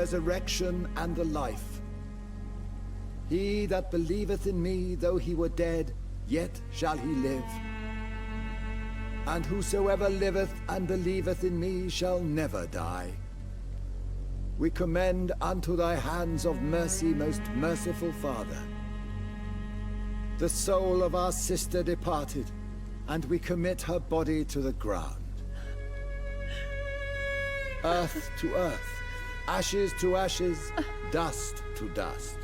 resurrection and the life. He that believeth in me, though he were dead, yet shall he live. And whosoever liveth and believeth in me shall never die. We commend unto thy hands of mercy, most merciful Father, the soul of our sister departed, and we commit her body to the ground. Earth to earth, ashes to ashes, dust to dust.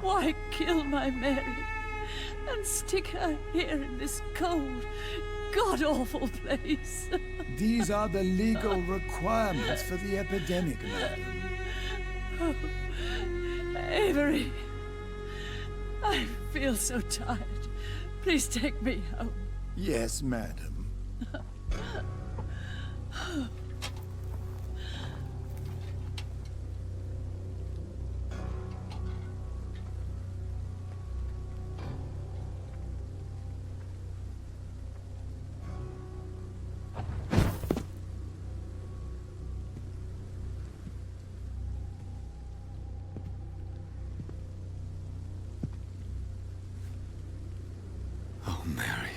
Why kill my Mary and stick her here in this cold, god-awful place? These are the legal requirements for the epidemic, madam. Oh, Avery, I feel so tired. Please take me home. Yes, madam. Oh, Mary.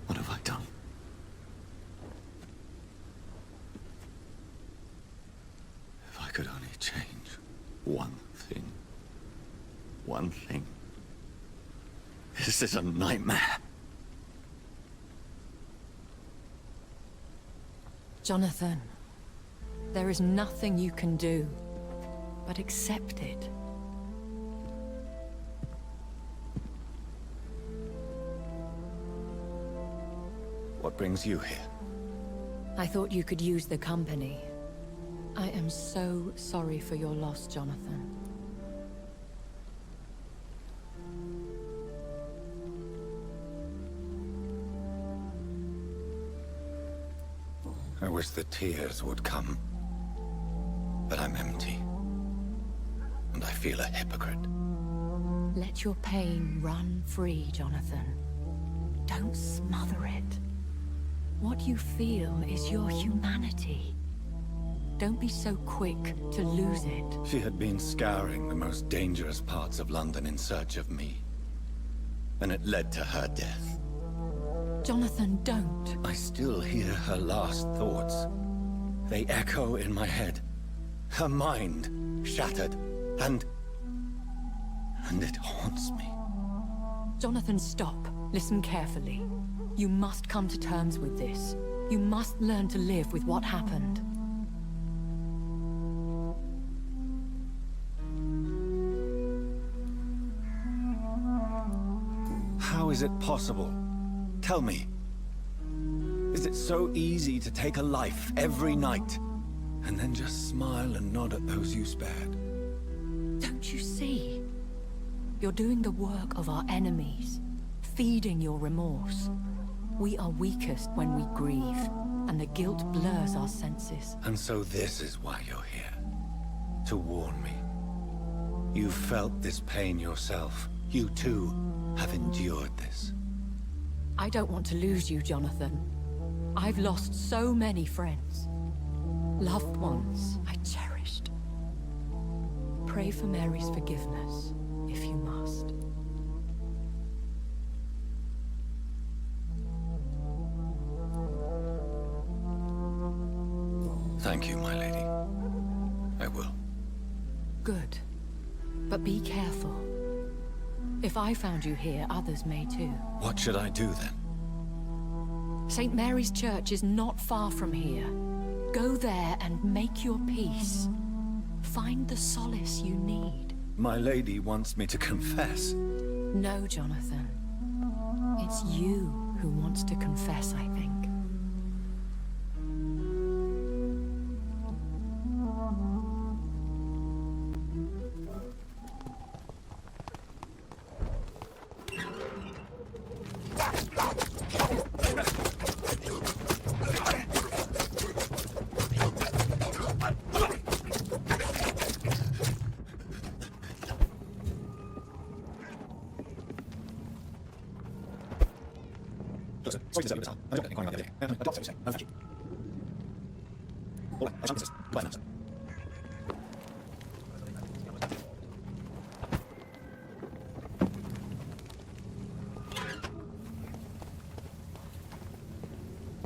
What have I done? If I could only change one thing. One thing. This is a nightmare. Jonathan, there is nothing you can do but accept it. What brings you here? I thought you could use the company. I am so sorry for your loss, Jonathan. I wish the tears would come. But I'm empty. And I feel a hypocrite. Let your pain run free, Jonathan. Don't smother it. What you feel is your humanity. Don't be so quick to lose it. She had been scouring the most dangerous parts of London in search of me. And it led to her death. Jonathan, don't. I still hear her last thoughts. They echo in my head. Her mind shattered, and it haunts me. Jonathan, stop. Listen carefully. You must come to terms with this. You must learn to live with what happened. How is it possible? Tell me. Is it so easy to take a life every night, and then just smile and nod at those you spared? Don't you see? You're doing the work of our enemies, feeding your remorse. We are weakest when we grieve, and the guilt blurs our senses. And so this is why you're here. To warn me. You felt this pain yourself. You too have endured this. I don't want to lose you, Jonathan. I've lost so many friends. Loved ones I cherished. Pray for Mary's forgiveness, if you must. Thank you, my lady. I will. Good. But be careful. If I found you here, others may too. What should I do then? St. Mary's Church is not far from here. Go there and make your peace. Find the solace you need. My lady wants me to confess. No, Jonathan. It's you who wants to confess, I think.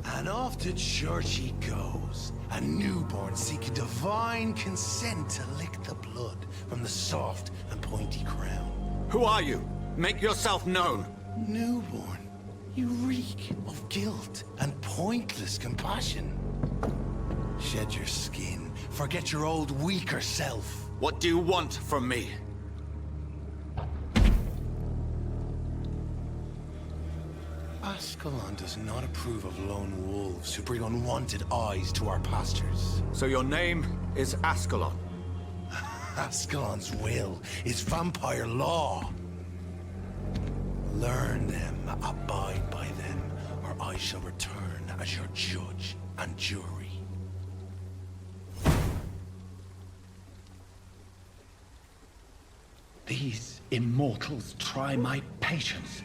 And off to church he goes, a newborn seeking divine consent to lick the blood from the soft and pointy crown. Who are you? Make yourself known. Newborn, you reek of guilt and pointless compassion. Shed your skin, forget your old weaker self. What do you want from me? Ascalon does not approve of lone wolves who bring unwanted eyes to our pastures. So your name is Ascalon? Ascalon's will is vampire law. Learn them, abide by them, or I shall return as your judge and jury. These immortals try my patience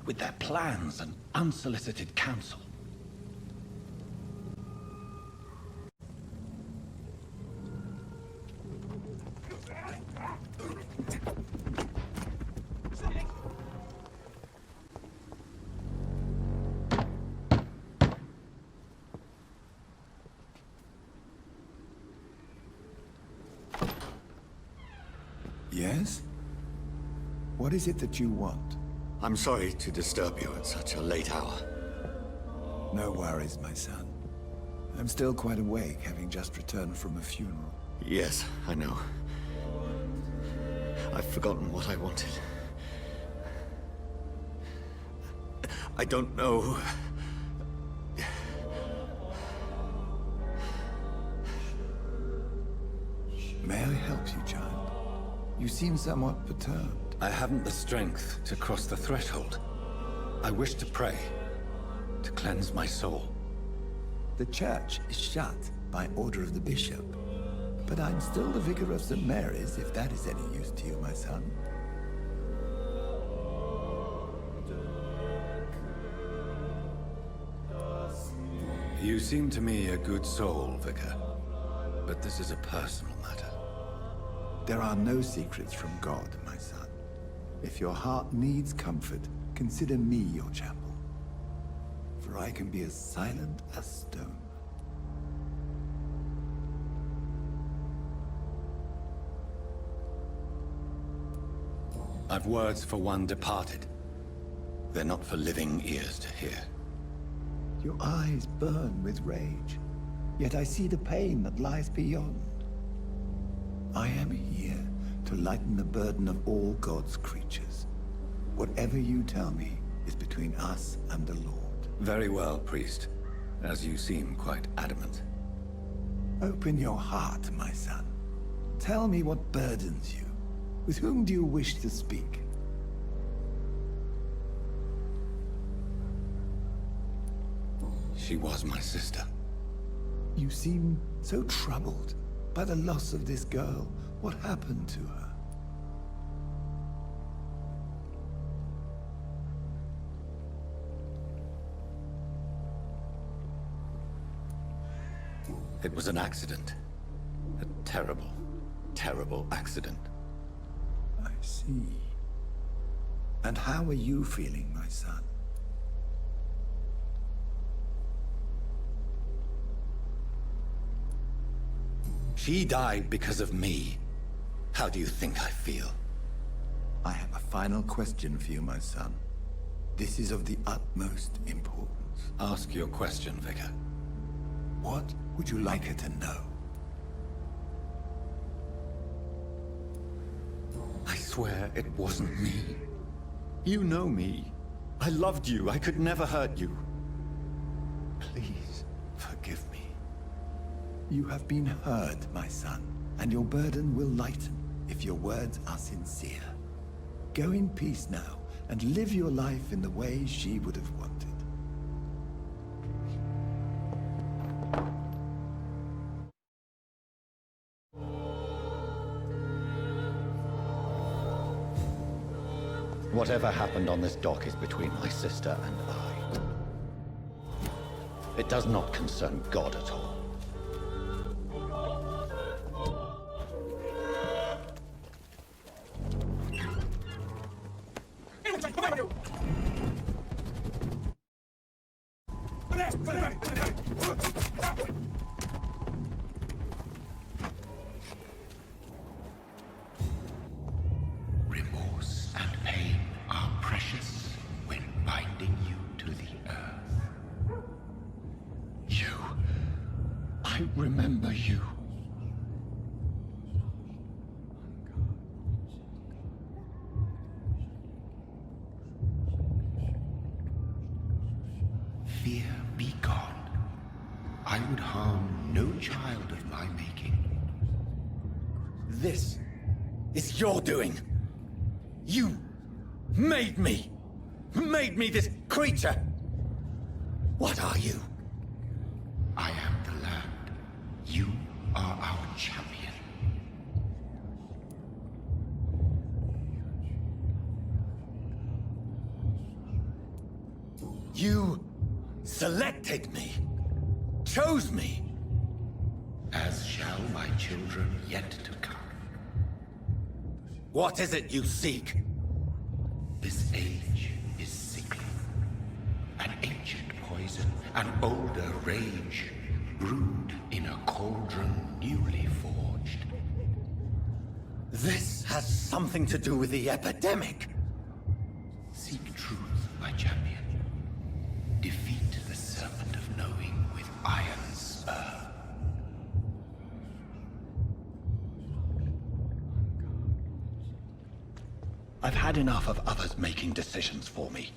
with their plans and unsolicited counsel. Yes? What is it that you want? I'm sorry to disturb you at such a late hour. No worries, my son. I'm still quite awake, having just returned from a funeral. Yes, I know. I've forgotten what I wanted. I don't know. May I help you, child? You seem somewhat perturbed. I haven't the strength to cross the threshold. I wish to pray, to cleanse my soul. The church is shut by order of the bishop. But I'm still the vicar of St. Mary's, if that is any use to you, my son. You seem to me a good soul, Vicar. But this is a personal matter. There are no secrets from God, my son. If your heart needs comfort, consider me your chapel. For I can be as silent as stone. I've words for one departed. They're not for living ears to hear. Your eyes burn with rage, yet I see the pain that lies beyond. I am here to lighten the burden of all God's creatures. Whatever you tell me is between us and the Lord. Very well, priest. As you seem quite adamant. Open your heart, my son. Tell me what burdens you. With whom do you wish to speak? She was my sister. You seem so troubled by the loss of this girl. What happened to her? It was an accident. A terrible, terrible accident. I see. And how are you feeling, my son? She died because of me. How do you think I feel? I have a final question for you, my son. This is of the utmost importance. Ask your question, Vicar. What would you like her to know? I swear it wasn't me. You know me. I loved you. I could never hurt you. Please, forgive me. You have been heard, my son, and your burden will lighten if your words are sincere. Go in peace now, and live your life in the way she would have wanted. Whatever happened on this dock is between my sister and I. It does not concern God at all. Remorse and pain are precious when binding you to the earth. You. I remember you. Fear be gone. I would harm no child of my making. This is your doing. You made me. Made me this creature. What are you? I am the land. You are our champion. You selected me. Chose me. As shall my children yet to come. What is it you seek? This age is sickly. An ancient poison, an older rage, brewed in a cauldron newly forged. This has something to do with the epidemic. Seek truth, my champion. Defeat the serpent of knowing with iron spur. I've had enough of others making decisions for me,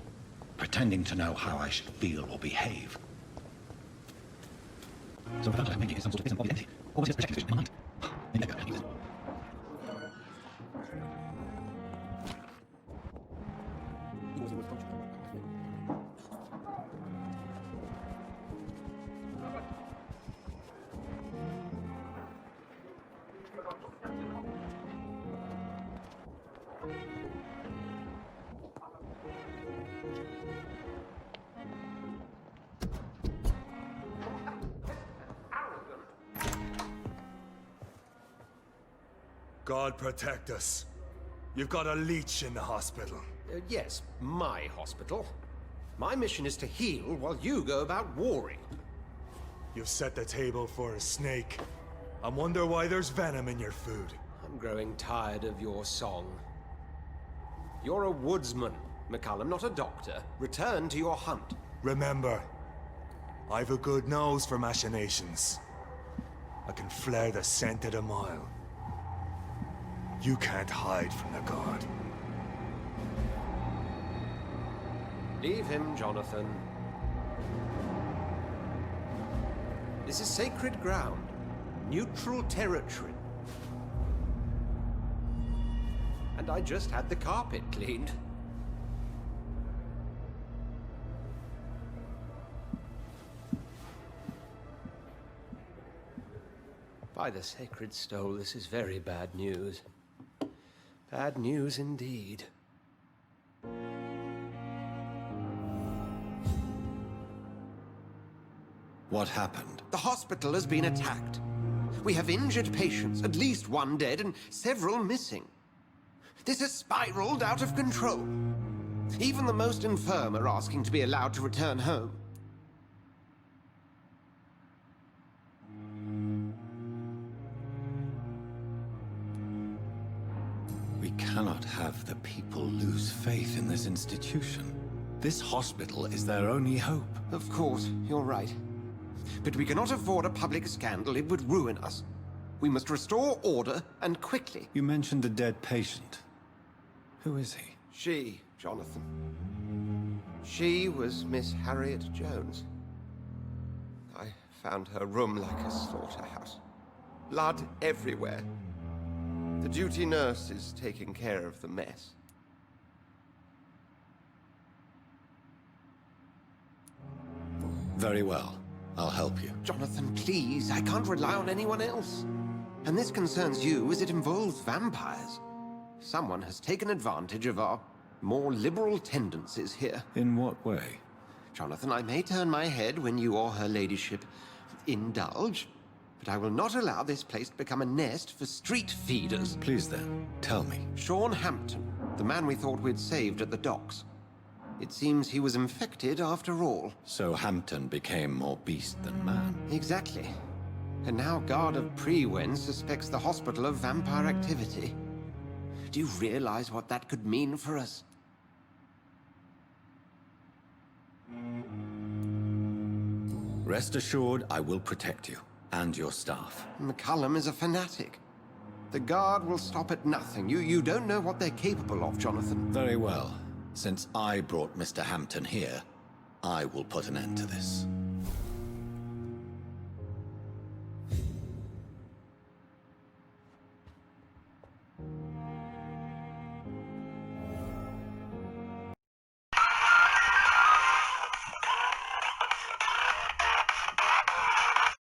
pretending to know how I should feel or behave. So I felt like making it some sort of ism of identity, or was it projecting vision in my mind? Maybe I could use it. God protect us. You've got a leech in the hospital. Yes, my hospital. My mission is to heal while you go about warring. You've set the table for a snake. I wonder why there's venom in your food. I'm growing tired of your song. You're a woodsman, McCullum, not a doctor. Return to your hunt. Remember, I've a good nose for machinations. I can flare the scent at a mile. You can't hide from the god. Leave him, Jonathan. This is sacred ground. Neutral territory. And I just had the carpet cleaned. By the sacred stole, this is very bad news. Bad news indeed. What happened? The hospital has been attacked. We have injured patients, at least one dead and several missing. This has spiraled out of control. Even the most infirm are asking to be allowed to return home. We cannot have the people lose faith in this institution. This hospital is their only hope. Of course, you're right. But we cannot afford a public scandal. It would ruin us. We must restore order, and quickly. You mentioned a dead patient. Who is he? She, Jonathan. She was Miss Harriet Jones. I found her room like a slaughterhouse. Blood everywhere. The duty nurse is taking care of the mess. Very well. I'll help you. Jonathan, please. I can't rely on anyone else. And this concerns you as it involves vampires. Someone has taken advantage of our more liberal tendencies here. In what way? Jonathan. I may turn my head when you or her ladyship indulge, but I will not allow this place to become a nest for street feeders. Please then, tell me. Sean Hampton, the man we thought we'd saved at the docks. It seems he was infected after all. So Hampton became more beast than man. Exactly. And now Guard of Prewen suspects the hospital of vampire activity. Do you realize what that could mean for us? Rest assured, I will protect you and your staff. McCullum is a fanatic. The Guard will stop at nothing. You don't know what they're capable of, Jonathan. Very well. Since I brought Mr. Hampton here, I will put an end to this.